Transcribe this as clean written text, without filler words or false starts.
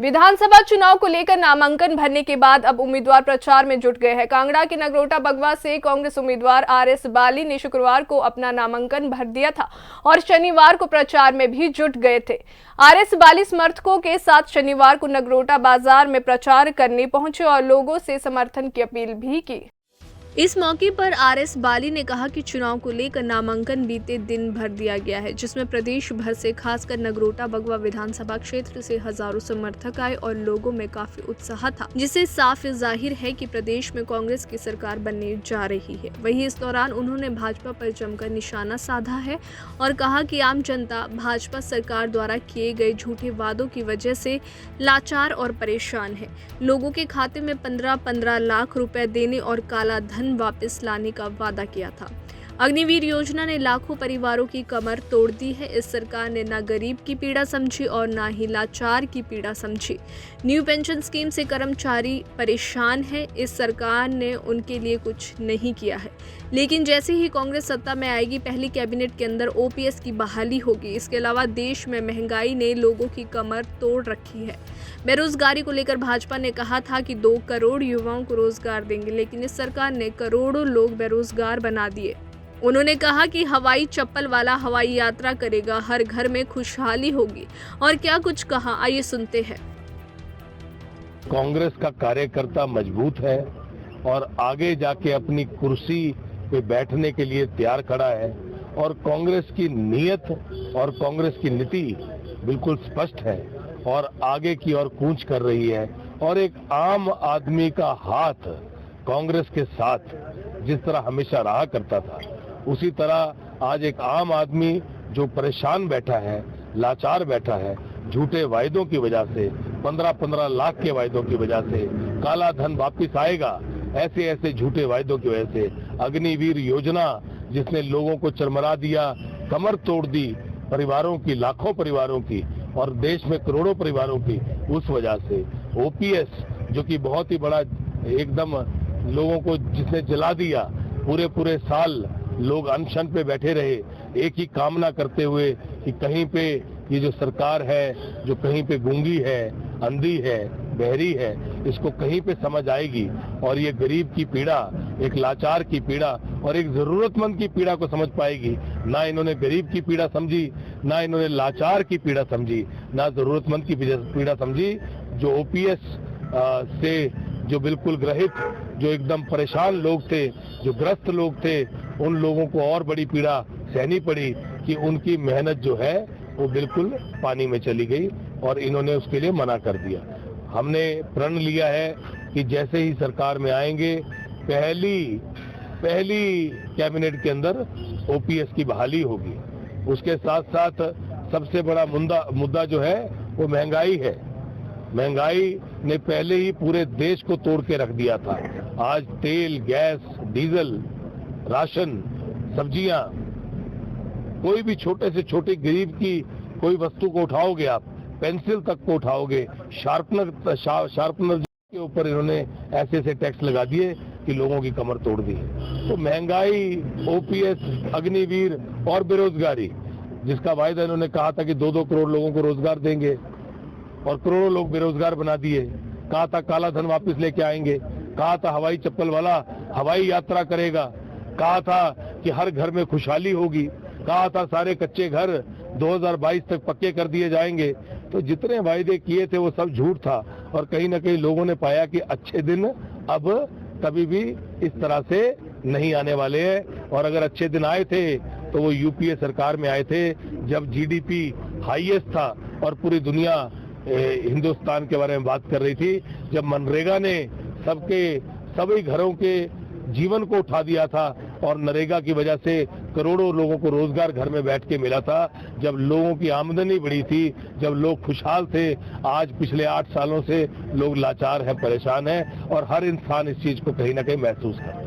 विधानसभा चुनाव को लेकर नामांकन भरने के बाद अब उम्मीदवार प्रचार में जुट गए हैं। कांगड़ा के नगरोटा बगवा से कांग्रेस उम्मीदवार आरएस बाली ने शुक्रवार को अपना नामांकन भर दिया था और शनिवार को प्रचार में भी जुट गए थे। आरएस बाली समर्थकों के साथ शनिवार को नगरोटा बाजार में प्रचार करने पहुंचे और लोगों से समर्थन की अपील भी की। इस मौके पर आरएस बाली ने कहा कि चुनाव को लेकर नामांकन बीते दिन भर दिया गया है, जिसमें प्रदेश भर से खासकर नगरोटा बगवा विधानसभा क्षेत्र से हजारों समर्थक आए और लोगों में काफी उत्साह था, जिससे साफ जाहिर है कि प्रदेश में कांग्रेस की सरकार बनने जा रही है। वहीं इस दौरान उन्होंने भाजपा पर जमकर निशाना साधा है और कहा कि आम जनता भाजपा सरकार द्वारा किए गए झूठे वादों की वजह से लाचार और परेशान है। लोगों के खाते में 15-15 लाख रुपए देने और काला धन वापस लाने का वादा किया था। अग्निवीर योजना ने लाखों परिवारों की कमर तोड़ दी है। इस सरकार ने ना गरीब की पीड़ा समझी और ना ही लाचार की पीड़ा समझी। न्यू पेंशन स्कीम से कर्मचारी परेशान है। इस सरकार ने उनके लिए कुछ नहीं किया है, लेकिन जैसे ही कांग्रेस सत्ता में आएगी पहली कैबिनेट के अंदर ओपीएस की बहाली होगी। इसके अलावा देश में महंगाई ने लोगों की कमर तोड़ रखी है। बेरोजगारी को लेकर भाजपा ने कहा था कि 2 करोड़ युवाओं को रोजगार देंगे, लेकिन इस सरकार ने करोड़ों लोग बेरोजगार बना दिए। उन्होंने कहा कि हवाई चप्पल वाला हवाई यात्रा करेगा, हर घर में खुशहाली होगी। और क्या कुछ कहा, आइए सुनते हैं। कांग्रेस का कार्यकर्ता मजबूत है और आगे जाके अपनी कुर्सी पे बैठने के लिए तैयार खड़ा है और कांग्रेस की नीयत और कांग्रेस की नीति बिल्कुल स्पष्ट है और आगे की ओर कूच कर रही है। और एक आम आदमी का हाथ कांग्रेस के साथ जिस तरह हमेशा रहा करता था, उसी तरह आज एक आम आदमी जो परेशान बैठा है, लाचार बैठा है, झूठे वायदों की वजह से, 15-15 लाख के वायदों की वजह से, काला धन वापिस आएगा, ऐसे ऐसे झूठे वायदों की वजह से, अग्निवीर योजना जिसने लोगों को चरमरा दिया, कमर तोड़ दी परिवारों की, लाखों परिवारों की और देश में करोड़ों परिवारों की, उस वजह से ओपीएस जो कि बहुत ही बड़ा एकदम लोगों को जिसने जला दिया, पूरे साल लोग अनशन पे बैठे रहे, एक ही कामना करते हुए कि कहीं पे ये जो सरकार है जो कहीं पे गूंगी है, अंधी है, बहरी है, इसको कहीं पे समझ आएगी और ये गरीब की पीड़ा, एक लाचार की पीड़ा और एक जरूरतमंद की पीड़ा को समझ पाएगी। ना इन्होंने गरीब की पीड़ा समझी, ना इन्होंने लाचार की पीड़ा समझी, ना जरूरतमंद की पीड़ा समझी। जो ओपीएस से जो बिल्कुल ग्रहित, जो एकदम परेशान लोग थे, जो ग्रस्त लोग थे, उन लोगों को और बड़ी पीड़ा सहनी पड़ी कि उनकी मेहनत जो है वो बिल्कुल पानी में चली गई और इन्होंने उसके लिए मना कर दिया। हमने प्रण लिया है कि जैसे ही सरकार में आएंगे पहली कैबिनेट के अंदर ओपीएस की बहाली होगी। उसके साथ साथ सबसे बड़ा मुद्दा जो है वो महंगाई है। महंगाई ने पहले ही पूरे देश को तोड़ के रख दिया था। आज तेल, गैस, डीजल, राशन, सब्जियां, कोई भी छोटे से छोटे गरीब की कोई वस्तु को उठाओगे आप, पेंसिल तक को उठाओगे, शार्पनर के ऊपर इन्होंने ऐसे टैक्स लगा दिए कि लोगों की कमर तोड़ दी है। तो महंगाई, ओपीएस, अग्निवीर और बेरोजगारी, जिसका वायदा इन्होंने कहा था कि 2-2 करोड़ लोगों को रोजगार देंगे और करोड़ों लोग बेरोजगार बना दिए। कहा था काला धन वापस लेके आएंगे, कहा था हवाई चप्पल वाला हवाई यात्रा करेगा, कहा था कि हर घर में खुशहाली होगी, कहा था सारे कच्चे घर 2022 तक पक्के कर दिए जाएंगे। तो जितने वायदे किए थे वो सब झूठ था और कहीं ना कहीं लोगों ने पाया कि अच्छे दिन अब कभी भी इस तरह से नहीं आने वाले हैं। और अगर अच्छे दिन आए थे तो वो यूपीए सरकार में आए थे जब जीडीपी हाईएस्ट था और पूरी दुनिया हिंदुस्तान के बारे में बात कर रही थी, जब मनरेगा ने सभी घरों के जीवन को उठा दिया था और नरेगा की वजह से करोड़ों लोगों को रोजगार घर में बैठ के मिला था, जब लोगों की आमदनी बढ़ी थी, जब लोग खुशहाल थे। आज पिछले 8 सालों से लोग लाचार हैं, परेशान हैं और हर इंसान इस चीज को कहीं ना कहीं महसूस कर रहा है।